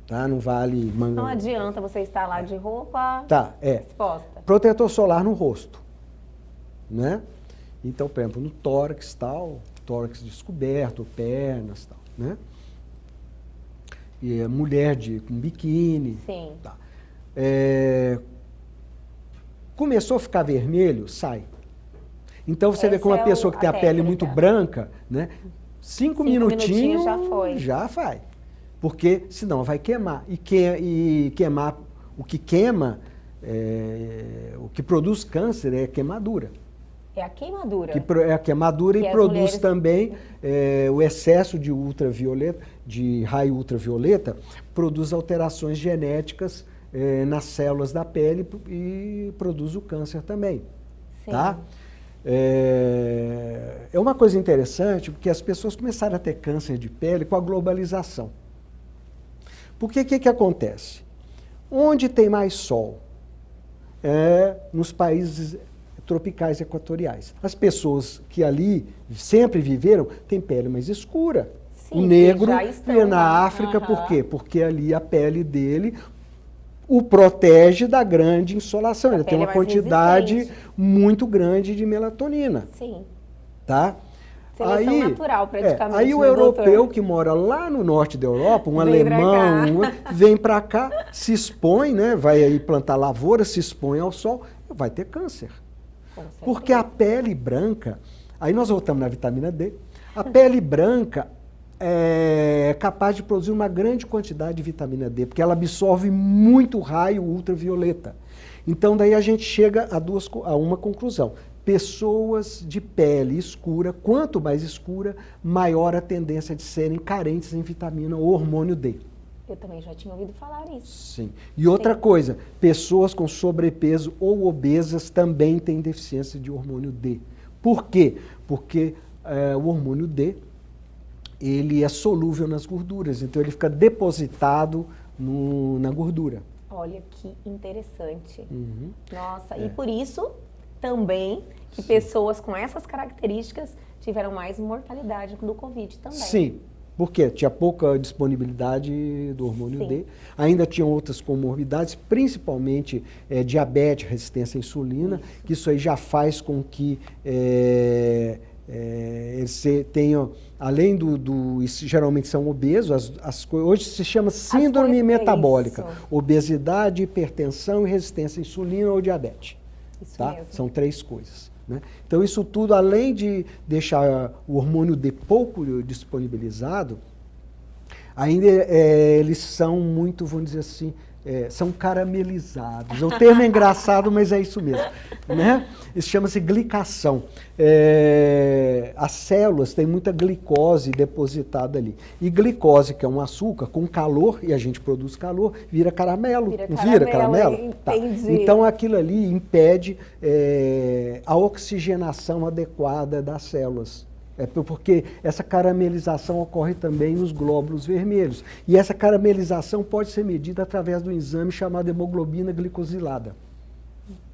Tá? Não vale manga. Não adianta você estar lá de roupa exposta. Protetor solar no rosto, né? Então, por exemplo, no tórax, tórax descoberto, pernas, tal, né? E a mulher com biquíni. Sim. Tá. Começou a ficar vermelho, sai. Então você vê que uma pessoa que tem a pele muito branca, né? 5 minutinhos já foi. Já vai. Porque senão vai queimar. E queimar, o que queima, o que produz câncer é a queimadura. É a queimadura. É a queimadura e produz mulheres... também o excesso de ultravioleta, de raio ultravioleta, produz alterações genéticas nas células da pele e produz o câncer também. Sim. Tá? É uma coisa interessante porque as pessoas começaram a ter câncer de pele com a globalização. Porque o que acontece? Onde tem mais sol? Nos países tropicais e equatoriais. As pessoas que ali sempre viveram têm pele mais escura. Sim, o negro vive na África, por quê? Porque ali a pele dele o protege da grande insolação. Ele tem uma quantidade muito grande de melatonina. Sim. Tá? Seleção natural, praticamente. Aí o europeu que mora lá no norte da Europa, um alemão, vem para cá, se expõe, né? Vai aí plantar lavoura, se expõe ao sol, vai ter câncer. Porque a pele branca, aí nós voltamos na vitamina D, a pele branca é capaz de produzir uma grande quantidade de vitamina D, porque ela absorve muito raio ultravioleta. Então daí a gente chega a uma conclusão. Pessoas de pele escura, quanto mais escura, maior a tendência de serem carentes em vitamina ou hormônio D. Eu também já tinha ouvido falar isso. Sim. E outra coisa, pessoas com sobrepeso ou obesas também têm deficiência de hormônio D. Por quê? Porque o hormônio D, ele é solúvel nas gorduras, então ele fica depositado na gordura. Olha que interessante. Uhum. Nossa, e por isso também que pessoas com essas características tiveram mais mortalidade do Covid também. Sim. Por quê? Tinha pouca disponibilidade do hormônio D. Ainda tinham outras comorbidades, principalmente diabetes, resistência à insulina, que isso aí já faz com que eles tenham, além isso geralmente são obesos, hoje se chama síndrome metabólica, obesidade, hipertensão e resistência à insulina ou diabetes. Isso tá? mesmo. São 3 coisas. Né? Então, isso tudo, além de deixar o hormônio D pouco disponibilizado, ainda eles são muito, vamos dizer assim, são caramelizados. O termo é engraçado, mas é isso mesmo. Né? Isso chama-se glicação. As células têm muita glicose depositada ali. E glicose, que é um açúcar, com calor, e a gente produz calor, vira caramelo. Não vira caramelo? Tá. Então, aquilo ali impede a oxigenação adequada das células. Porque essa caramelização ocorre também nos glóbulos vermelhos. E essa caramelização pode ser medida através do exame chamado hemoglobina glicosilada.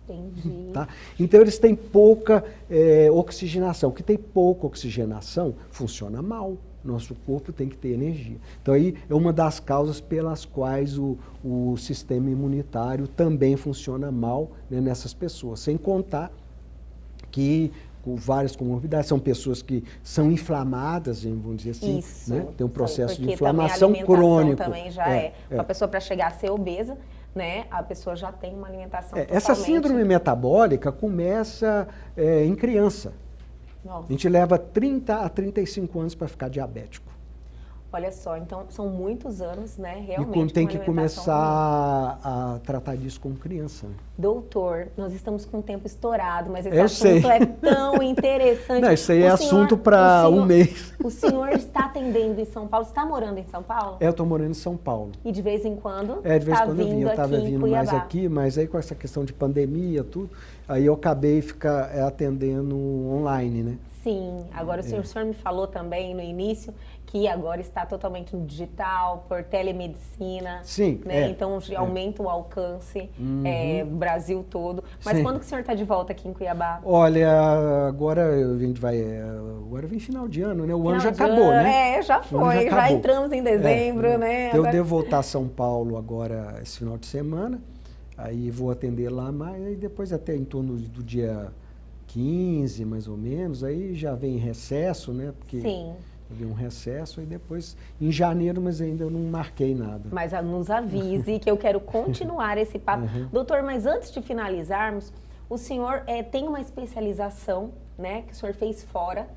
Entendi. Tá? Então, eles têm pouca oxigenação. O que tem pouca oxigenação funciona mal. Nosso corpo tem que ter energia. Então, aí é uma das causas pelas quais o sistema imunitário também funciona mal, né, nessas pessoas. Sem contar que com várias comorbidades, são pessoas que são inflamadas, vamos dizer assim, isso, né? Tem um processo de também inflamação crônico. Também já a pessoa para chegar a ser obesa, né? A pessoa já tem uma alimentação Essa síndrome metabólica começa em criança. Nossa. A gente leva 30 a 35 anos para ficar diabético. Olha só, então são muitos anos, né, E realmente. tem com que alimentação ruim. começar a tratar disso com criança, né? Doutor, nós estamos com o tempo estourado, mas esse Eu assunto sei. é tão interessante. Não, isso aí é O senhor- assunto para o senhor- um mês. O senhor está atendendo em São Paulo? Está morando em São Paulo? Eu estou morando em São Paulo. E de vez em quando De vez em está quando eu vim. vindo Eu estava aqui em vindo mais Cuiabá. aqui, mas aí com essa questão de pandemia, tudo, aí eu acabei atendendo online, né? Sim, agora o senhor me falou também no início que agora está totalmente no digital, por telemedicina. Sim, né? Então aumenta o alcance, Brasil todo. Mas Sim. quando que o senhor está de volta aqui em Cuiabá? Olha, agora a gente agora vem final de ano, né? O ano já acabou, né? Já O ano foi, já acabou. entramos em dezembro, né? Então, eu Agora- devo voltar a São Paulo agora esse final de semana, aí vou atender lá, mas aí depois até em torno do dia 15, mais ou menos, aí já vem recesso, né? Porque Sim. vem um recesso, e depois em janeiro, mas ainda eu não marquei nada. Mas nos avise que eu quero continuar esse papo. Doutor, mas antes de finalizarmos, o senhor tem uma especialização, né, que o senhor fez fora,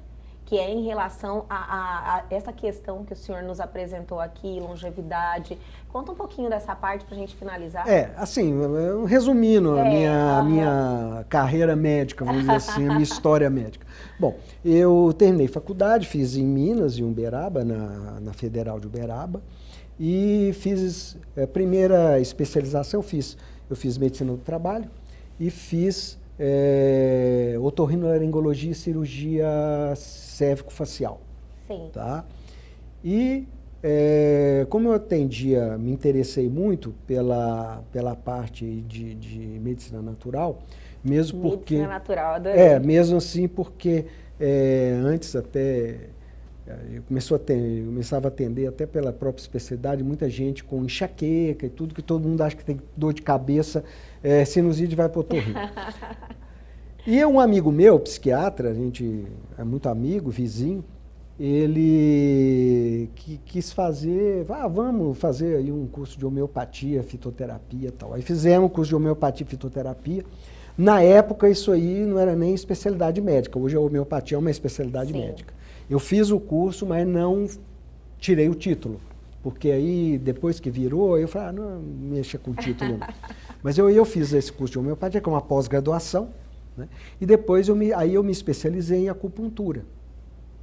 que é em relação a essa questão que o senhor nos apresentou aqui, longevidade. Conta um pouquinho dessa parte para a gente finalizar. Assim, resumindo a aham. minha carreira médica, vamos dizer assim, a minha história médica. Bom, eu terminei faculdade, fiz em Minas, em Uberaba, na Federal de Uberaba, e fiz a primeira especialização, eu fiz medicina do trabalho e fiz otorrinolaringologia e cirurgia cérvico-facial. Sim. Tá? E como eu me interessei muito pela parte de medicina natural, mesmo porque... Medicina natural, adorei. mesmo assim porque antes até eu começava a atender até pela própria especialidade, muita gente com enxaqueca e tudo, que todo mundo acha que tem dor de cabeça, sinusite vai para o otorrino. E um amigo meu, psiquiatra, a gente é muito amigo, vizinho, ele quis fazer, vamos fazer aí um curso de homeopatia, fitoterapia e tal. Aí fizemos o curso de homeopatia e fitoterapia. Na época isso aí não era nem especialidade médica, hoje a homeopatia é uma especialidade Sim. médica. Eu fiz o curso, mas não tirei o título, porque aí depois que virou, eu falei, não mexa com o título não. Mas eu fiz esse curso de homeopatia, que é uma pós-graduação, né? E depois eu me especializei em acupuntura.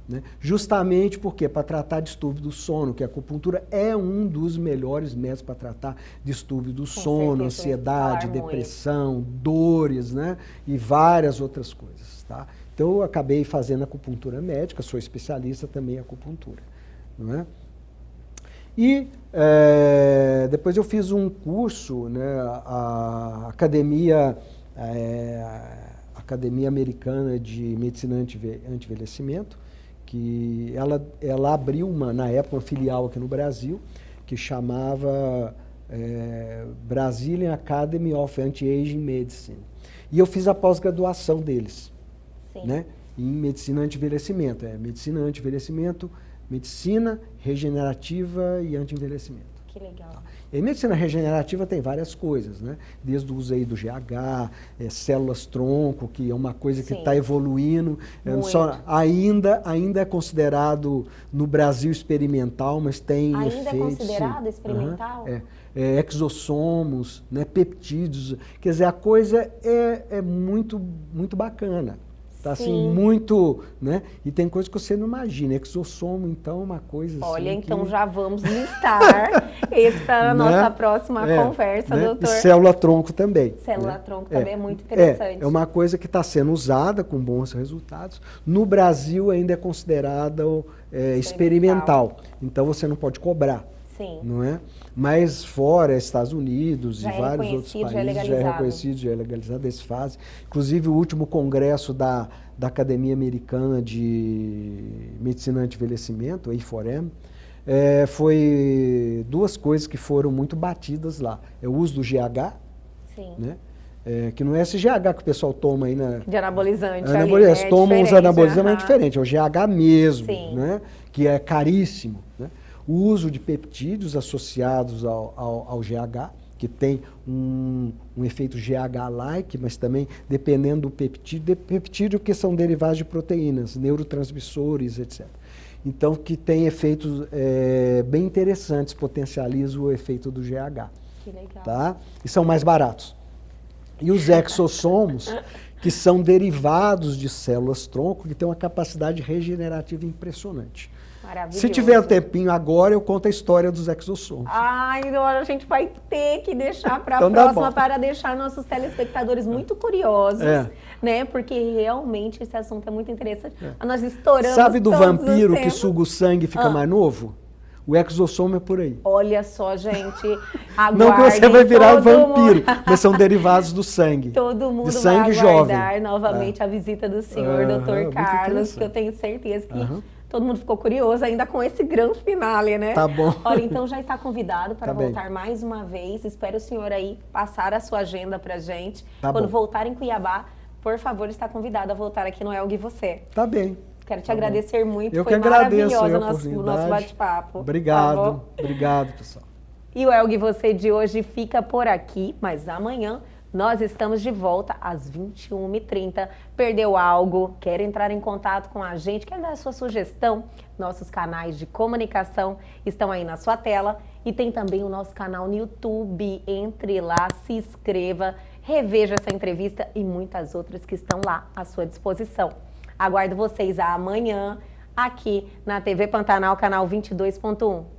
Né? Justamente porque para tratar distúrbio do sono, que a acupuntura é um dos melhores métodos para tratar distúrbio do sono, ansiedade, depressão, dores, né? E várias outras coisas. Tá? Então eu acabei fazendo acupuntura médica, sou especialista também em acupuntura. Não é? E depois eu fiz um curso, né, a Academia Americana de Medicina Anti-Envelhecimento, que ela abriu, na época, uma filial aqui no Brasil, que chamava Brazilian Academy of Anti-Aging Medicine. E eu fiz a pós-graduação deles, né, em Medicina Anti-Envelhecimento. Medicina Anti-Envelhecimento, Medicina Regenerativa e Anti-Envelhecimento. Que legal. Em medicina regenerativa tem várias coisas, né? Desde o uso aí do GH, células-tronco, que é uma coisa que está evoluindo. Ainda é considerado no Brasil experimental, mas tem efeitos. Ainda é considerado experimental? Exossomos, né? Peptídeos. Quer dizer, a coisa é muito, muito bacana. Tá assim, muito, né? E tem coisa que você não imagina. Exossomo, então, é uma coisa Olha, assim. então já vamos listar esse para a nossa próxima conversa, né? doutor. E célula-tronco também. Célula-tronco também é muito interessante. É uma coisa que está sendo usada com bons resultados. No Brasil ainda é considerada experimental. Então você não pode cobrar. Sim. Não é? Mas fora, Estados Unidos já e vários outros países, já é reconhecido, já é legalizado, eles fazem. Inclusive, o último congresso da Academia Americana de Medicina Anti-Envelhecimento, A4M, foi duas coisas que foram muito batidas lá. É o uso do GH, Sim. Né? Que não é esse GH que o pessoal toma aí na... De anabolizante. Eles tomam os anabolizantes, mas é Aham. diferente, é o GH mesmo, Sim. né? Que é caríssimo, né? O uso de peptídeos associados ao GH, que tem um efeito GH-like, mas também dependendo do peptídeo, porque são derivados de proteínas, neurotransmissores, etc. Então, que tem efeitos bem interessantes, potencializa o efeito do GH. Que legal. Tá? E são mais baratos. E os exossomos, que são derivados de células-tronco, que têm uma capacidade regenerativa impressionante. Maravilhoso. Se tiver um tempinho agora, eu conto a história dos exossomos. Ai, agora a gente vai ter que deixar para a Então dá próxima bom. para deixar nossos telespectadores muito curiosos, né? Porque realmente esse assunto é muito interessante. Nós estouramos. Sabe do todos os vampiro que tempos. suga o sangue e fica mais novo? O exossomo é por aí. Olha só, gente. Não que você vai virar todo vampiro, mundo... mas são derivados do sangue. Todo mundo de sangue vai aguardar jovem. novamente a visita do senhor Dr. muito Carlos, que eu tenho certeza que todo mundo ficou curioso ainda com esse grande finale, né? Tá bom. Olha, então já está convidado para Tá bem. voltar mais uma vez. Espero o senhor aí passar a sua agenda pra gente. Tá Quando bom. voltar em Cuiabá, por favor, está convidado a voltar aqui no Elgue Você. Tá bem. Quero te agradecer muito, Eu foi que agradeço maravilhoso a o nosso oportunidade. bate-papo. Obrigado, Tá bom? obrigado, pessoal. E o Elgue Você de hoje fica por aqui, mas amanhã nós estamos de volta às 21h30. Perdeu algo? Quer entrar em contato com a gente? Quer dar a sua sugestão? Nossos canais de comunicação estão aí na sua tela. E tem também o nosso canal no YouTube. Entre lá, se inscreva, reveja essa entrevista e muitas outras que estão lá à sua disposição. Aguardo vocês amanhã aqui na TV Pantanal, canal 22.1.